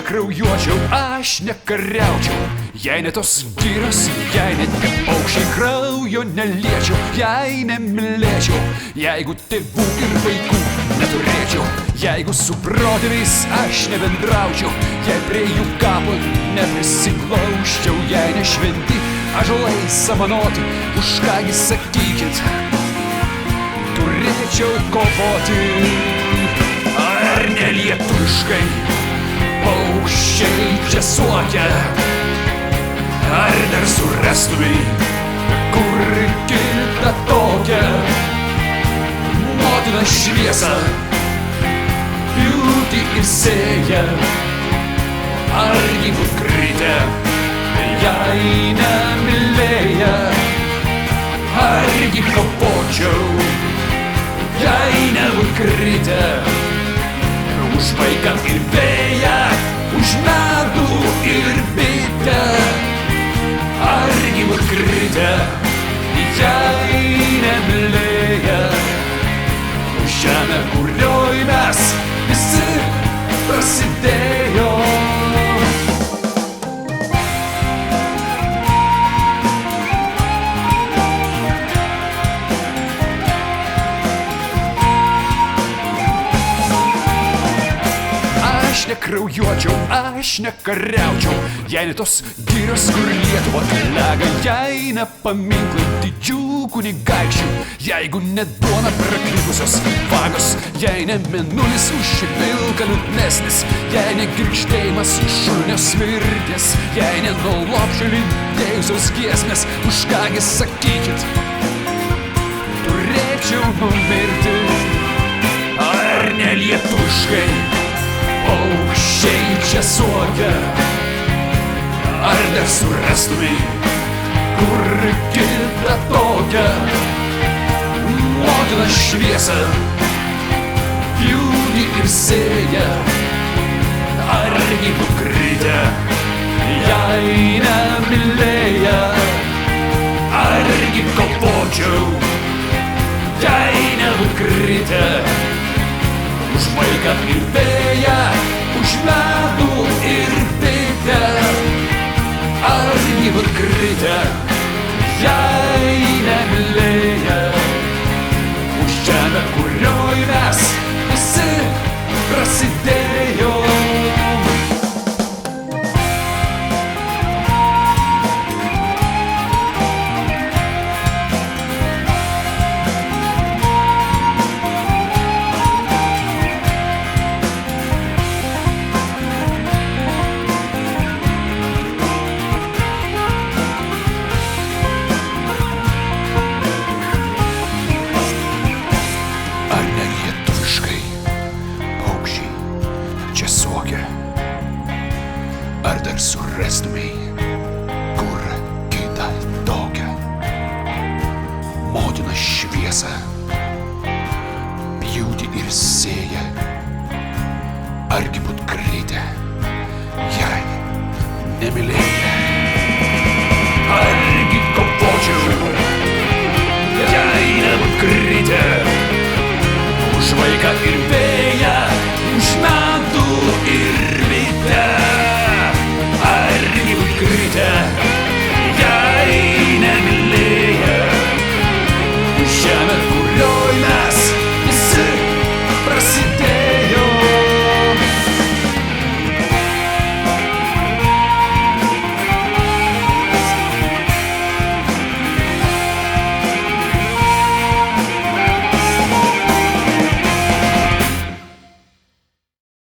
nekraujuočiau, aš nekariaučiau, jei ne tos vyras, jei net kaip paukščiai kraujo neliečiau, jei nemylėčiau, jeigu tėvų ir vaikų neturėčiau, jeigu su protėviais aš nebendraučiau, jei prie jų kapo neprisiglauščiau, jei nešventi ąžuolai samanoti, už kągi sakykit, turėčiau kovoti. Ar nelietuviškai paukščiai čia suokia, ar dar surastumai kur kitą tokią motiną šviesą pjūti ir sėja, argi būt kritę, jei nemylėja, argi kovočiau, jei nebūt kritę, už vaiką ir vėją, už medų ir bitę, argi būt kritę, jei nemylėja, už žemę, kurioj mes visi prasidėjo. Aš nekraujuočiau, aš nekariaučiau, jei ne tos girios, kur Lietuva lega, jei ne paminklai didžių kunigaikščių, jeigu ne duona praklypusios vagos, jei ne mėnulis už vilką liūdnesnis, jei ne girgždėjimas šunės mirties, jei ne nuo lopšio lydėjusios giesmės, už kągi sakykit, turėčiau numirti. Ar nelietuviškai paukščiai čia suokia, ar dar surastumai kur kitą tokią motiną šviesą pjūti ir sėja, argi būt kritę, jei nemylėja, argi kovočiau, jei nebūt kritę, už vaiką ir vėją, už medų ir bitę, argi būt kritę, jei nemylėja, už žemę, kurioj mes visi prasidėjo. Ar dar surastumai kur kitą tokią motiną šviesą pjūti ir sėja, argi būt kritę, jei nemylėja, argi kovočiau, jei nebūt kritę, už vaiką ir vėją, už medų ir bitę, argi būt kritę, jei nemylėja, už žemę, kurioj mes